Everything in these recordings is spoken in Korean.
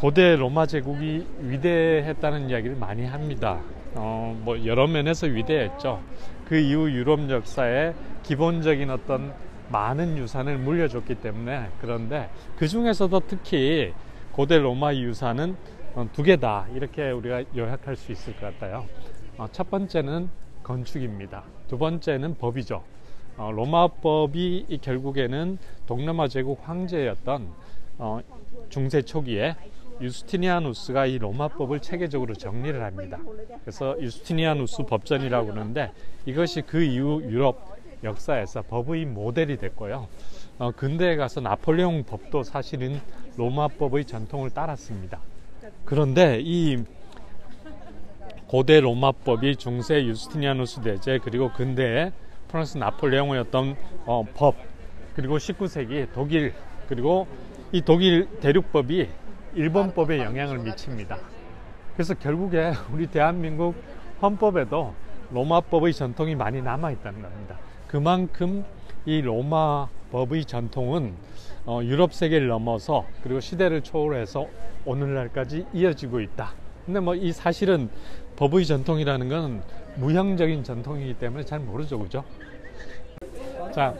고대 로마 제국이 위대했다는 이야기를 많이 합니다. 뭐 여러 면에서 위대했죠. 그 이후 유럽 역사에 기본적인 어떤 많은 유산을 물려줬기 때문에. 그런데 그 중에서도 특히 고대 로마 유산은 두 개다, 이렇게 우리가 요약할 수 있을 것 같아요. 첫 번째는 건축입니다. 두 번째는 법이죠. 로마법이 결국에는 동로마 제국 황제였던 중세 초기에 유스티니아누스가 이 로마법을 체계적으로 정리를 합니다. 그래서 유스티니아누스 법전이라고 그러는데, 이것이 그 이후 유럽 역사에서 법의 모델이 됐고요. 근대에 가서 나폴레옹 법도 사실은 로마법의 전통을 따랐습니다. 그런데 이 고대 로마법이 중세 유스티니아누스 대제, 그리고 근대에 프랑스 나폴레옹의 어떤 법, 그리고 19세기 독일, 그리고 이 독일 대륙법이 일본법에 영향을 미칩니다. 그래서 결국에 우리 대한민국 헌법에도 로마법의 전통이 많이 남아있다는 겁니다. 그만큼 이 로마법의 전통은 유럽 세계를 넘어서, 그리고 시대를 초월해서 오늘날까지 이어지고 있다. 근데 뭐 이 사실은 법의 전통이라는 건 무형적인 전통이기 때문에 잘 모르죠, 그죠? 자,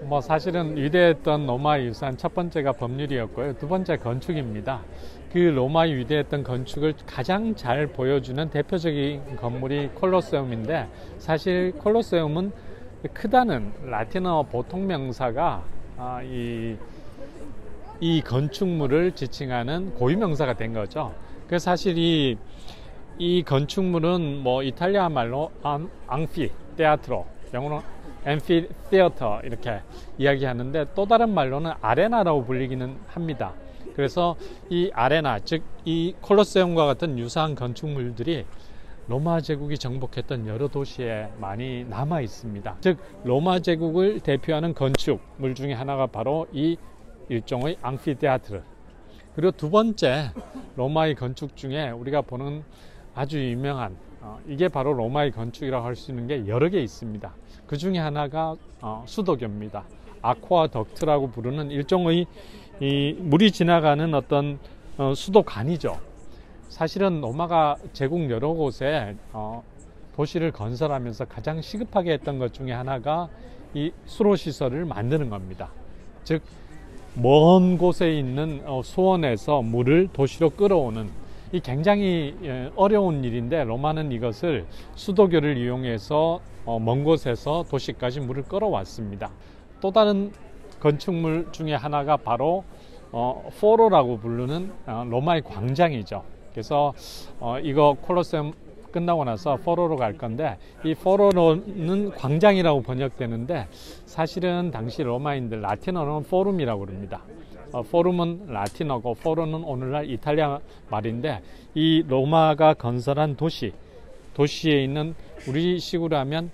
뭐 사실은 위대했던 로마의 유산, 첫 번째가 법률이었고요. 두 번째 건축입니다. 그 로마의 위대했던 건축을 가장 잘 보여주는 대표적인 건물이 콜로세움인데, 사실 콜로세움은 크다는 라틴어 보통 명사가 이 건축물을 지칭하는 고유명사가 된 거죠. 그래서 사실 이 건축물은 뭐 이탈리아 말로 앙피 테아트로, 영어로 앰피티어터 이렇게 이야기하는데, 또 다른 말로는 아레나라고 불리기는 합니다. 그래서 이 아레나, 즉 이 콜로세움과 같은 유사한 건축물들이 로마 제국이 정복했던 여러 도시에 많이 남아 있습니다. 즉 로마 제국을 대표하는 건축물 중에 하나가 바로 이 일종의 앙피테아트르. 그리고 두 번째 로마의 건축 중에 우리가 보는 아주 유명한 이게 바로 로마의 건축이라고 할 수 있는 게 여러 개 있습니다. 그 중에 하나가 수도교입니다. 아쿠아덕트라고 부르는 일종의 이 물이 지나가는 어떤 수도관이죠. 사실은 로마가 제국 여러 곳에 도시를 건설하면서 가장 시급하게 했던 것 중에 하나가 이 수로시설을 만드는 겁니다. 즉 먼 곳에 있는 수원에서 물을 도시로 끌어오는, 이 굉장히 어려운 일인데, 로마는 이것을 수도교를 이용해서 먼 곳에서 도시까지 물을 끌어왔습니다. 또 다른 건축물 중에 하나가 바로 포로라고 부르는 로마의 광장이죠. 그래서 이거 콜로세움 끝나고 나서 포로로 갈 건데, 이 포로는 광장이라고 번역되는데, 사실은 당시 로마인들 라틴어로는 포rum이라고 그럽니다. 포rum은 라틴어고 포로는 오늘날 이탈리아 말인데, 이 로마가 건설한 도시에 있는, 우리식으로 하면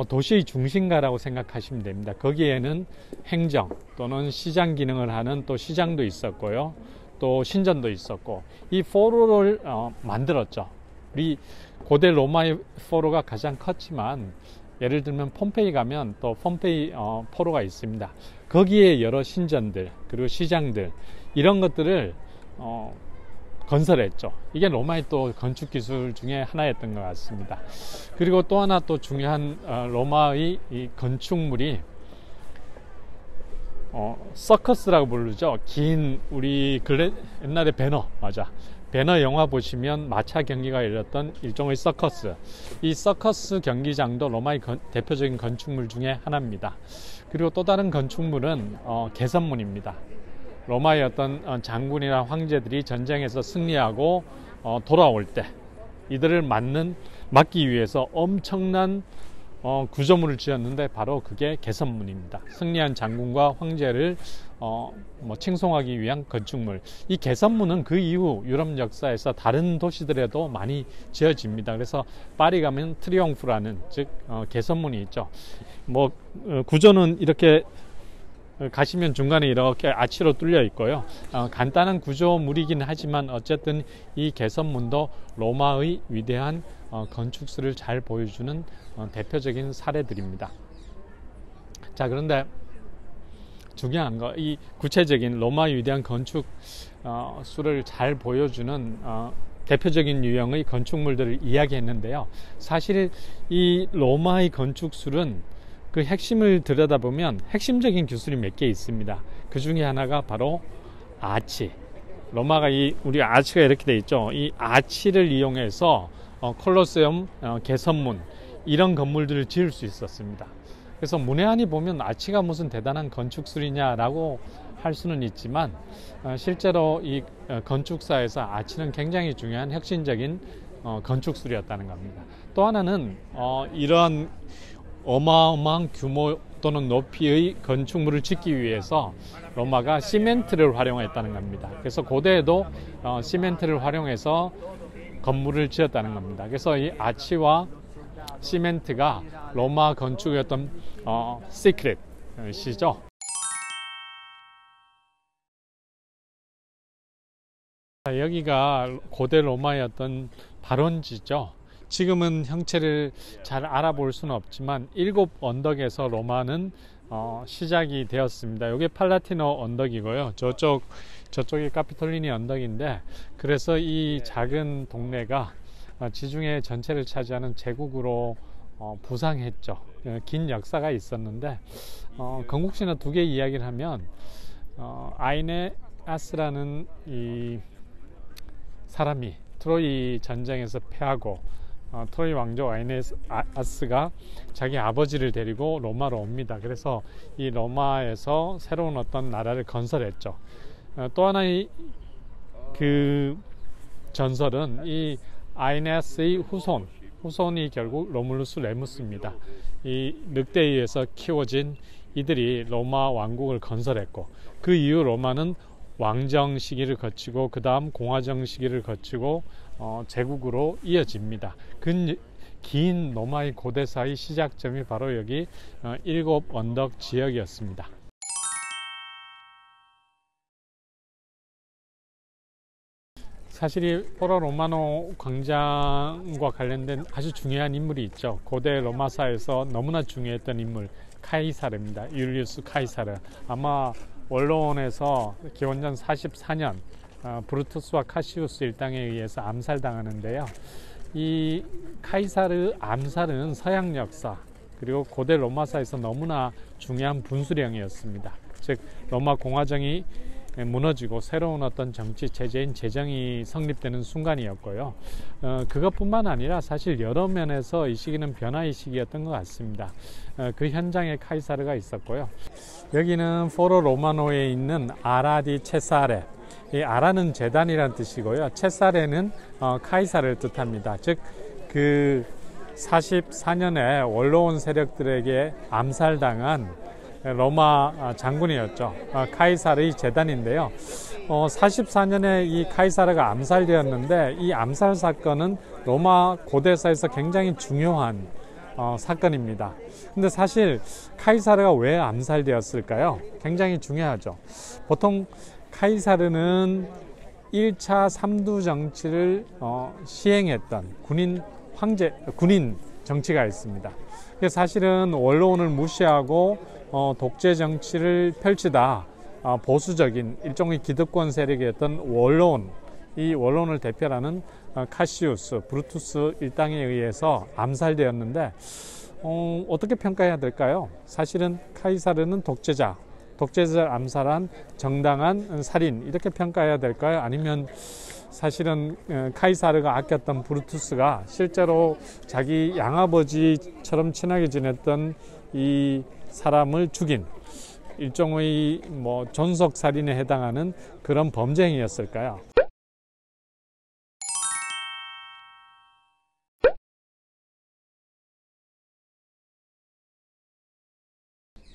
도시의 중심가라고 생각하시면 됩니다. 거기에는 행정 또는 시장 기능을 하는 또 시장도 있었고요, 또 신전도 있었고, 이 포로를 만들었죠. 우리 고대 로마의 포로가 가장 컸지만, 예를 들면 폼페이 가면 또 폼페이 포로가 있습니다. 거기에 여러 신전들, 그리고 시장들, 이런 것들을 건설했죠. 이게 로마의 또 건축 기술 중에 하나였던 것 같습니다. 그리고 또 하나 또 중요한 로마의 이 건축물이 서커스라고 부르죠. 긴, 우리 옛날에 배너, 맞아, 배너 영화 보시면 마차 경기가 열렸던 일종의 서커스, 이 서커스 경기장도 로마의 대표적인 건축물 중에 하나입니다. 그리고 또 다른 건축물은 개선문입니다. 로마의 어떤 장군이나 황제들이 전쟁에서 승리하고 돌아올 때 이들을 막기 위해서 엄청난 구조물을 지었는데, 바로 그게 개선문입니다. 승리한 장군과 황제를 칭송하기 위한 건축물. 이 개선문은 그 이후 유럽 역사에서 다른 도시들에도 많이 지어집니다. 그래서 파리 가면 트리옹프라는, 즉 개선문이 있죠. 구조는 이렇게 가시면 중간에 이렇게 아치로 뚫려 있고요. 간단한 구조물이긴 하지만 어쨌든 이 개선문도 로마의 위대한 건축술을 잘 보여주는 대표적인 사례들입니다. 자, 그런데 중요한 거, 이 구체적인 로마 위대한 건축 수를 잘 보여주는 대표적인 유형의 건축물들을 이야기했는데요. 사실 이 로마의 건축술은 그 핵심을 들여다보면 핵심적인 기술이 몇 개 있습니다. 그 중에 하나가 바로 아치. 로마가 우리 아치가 이렇게 돼 있죠. 이 아치를 이용해서 콜로세움, 개선문 이런 건물들을 지을 수 있었습니다. 그래서 문외한이 보면 아치가 무슨 대단한 건축술이냐라고 할 수는 있지만 실제로 이 건축사에서 아치는 굉장히 중요한 혁신적인 건축술이었다는 겁니다. 또 하나는 이러한 어마어마한 규모 또는 높이의 건축물을 짓기 위해서 로마가 시멘트를 활용했다는 겁니다. 그래서 고대에도 시멘트를 활용해서 건물을 지었다는 겁니다. 그래서 이 아치와 시멘트가 로마 건축의 어떤 시크릿이죠. 여기가 고대 로마의 어떤 발원지죠. 지금은 형체를 잘 알아볼 수는 없지만 7 언덕에서 로마는 시작이 되었습니다. 이게 팔라티노 언덕이고요. 저쪽이 카피톨리니 언덕인데, 그래서 이 작은 동네가 지중해 전체를 차지하는 제국으로 부상했죠. 긴 역사가 있었는데 건국신화 2개 이야기를 하면 아이네아스라는 이 사람이 트로이 전쟁에서 패하고 트로이 왕조 아이네아스가 자기 아버지를 데리고 로마로 옵니다. 그래서 이 로마에서 새로운 어떤 나라를 건설했죠. 또 하나의 그 전설은 이 아이네아스의 후손이 결국 로물루스 레무스입니다. 이 늑대에 의해서 키워진 이들이 로마 왕국을 건설했고, 그 이후 로마는 왕정 시기를 거치고 그 다음 공화정 시기를 거치고 제국으로 이어집니다. 긴 로마의 고대사의 시작점이 바로 여기 7 언덕 지역이었습니다. 사실 이 포로 로마노 광장과 관련된 아주 중요한 인물이 있죠. 고대 로마사에서 너무나 중요했던 인물, 카이사르입니다. 율리우스 카이사르. 아마 원로원에서 기원전 44년 브루투스와 카시우스 일당에 의해서 암살당하는데요. 이 카이사르 암살은 서양 역사 그리고 고대 로마사에서 너무나 중요한 분수령이었습니다. 즉 로마 공화정이 무너지고 새로운 어떤 정치 체제인 제정이 성립되는 순간이었고요. 그것뿐만 아니라 사실 여러 면에서 이 시기는 변화의 시기였던 것 같습니다. 그 현장에 카이사르가 있었고요. 여기는 포로 로마노에 있는 아라 디 체사레. 이 아라는 제단이라는 뜻이고요. 체사레는 카이사르를 뜻합니다. 즉 그 44년에 원로원 세력들에게 암살당한 로마 장군이었죠. 카이사르의 제단인데요. 44년에 이 카이사르가 암살되었는데, 이 암살 사건은 로마 고대사에서 굉장히 중요한 사건입니다. 근데 사실 카이사르가 왜 암살되었을까요? 굉장히 중요하죠. 보통 카이사르는 1차 삼두 정치를 시행했던 군인 정치가 있습니다. 사실은 원로원을 무시하고 독재 정치를 펼치다 보수적인 일종의 기득권 세력이었던 원로원, 이 원로원을 대표하는 카시우스, 브루투스 일당에 의해서 암살되었는데 어떻게 평가해야 될까요? 사실은 카이사르는 독재자를 암살한 정당한 살인, 이렇게 평가해야 될까요? 아니면 사실은 카이사르가 아꼈던 브루투스가 실제로 자기 양아버지처럼 친하게 지냈던 이 사람을 죽인 일종의 존속살인에 해당하는 그런 범죄 행위였을까요?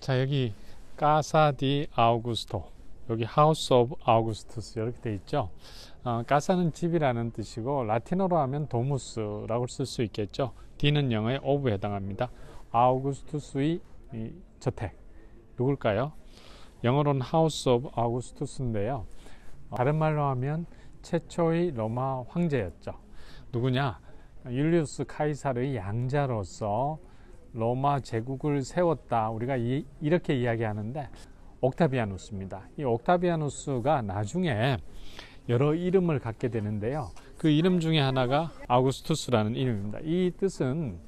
자, 여기 카사 디 아우구스토, 여기 하우스 오브 아우구스투스 이렇게 돼 있죠. 카사는 집이라는 뜻이고 라틴어로 하면 도무스라고 쓸 수 있겠죠. D는 영어의 오브에 해당합니다. 아우구스투스의 저택, 누굴까요? 영어로는 하우스 오브 아우구스투스인데요. 다른 말로 하면 최초의 로마 황제였죠. 누구냐? 율리우스 카이사르의 양자로서 로마 제국을 세웠다, 우리가 이렇게 이야기하는데, 옥타비아누스입니다. 이 옥타비아누스가 나중에 여러 이름을 갖게 되는데요. 그 이름 중에 하나가 아우구스투스라는 이름입니다. 이 뜻은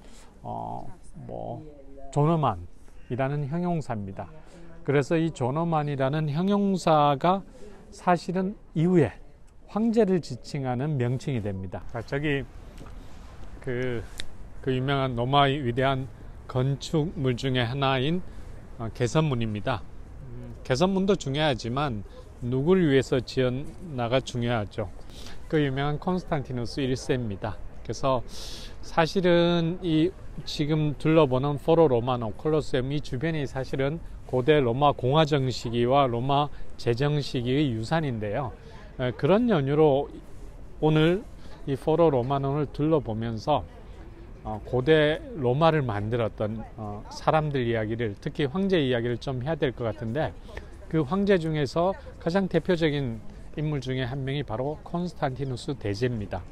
존엄한이라는 형용사입니다. 그래서 이 존엄한이라는 형용사가 사실은 이후에 황제를 지칭하는 명칭이 됩니다. 저기 그 유명한 로마의 위대한 건축물 중에 하나인 개선문입니다. 개선문도 중요하지만 누구를 위해서 지었나가 중요하죠. 그 유명한 콘스탄티누스 1세입니다. 그래서 사실은 이 지금 둘러보는 포로 로마노 콜로세움 이 주변이 사실은 고대 로마 공화정 시기와 로마 제정 시기의 유산인데요. 그런 연유로 오늘 이 포로 로마노를 둘러보면서 고대 로마를 만들었던 사람들 이야기를, 특히 황제 이야기를 좀 해야 될 것 같은데, 그 황제 중에서 가장 대표적인 인물 중에 한 명이 바로 콘스탄티누스 대제입니다.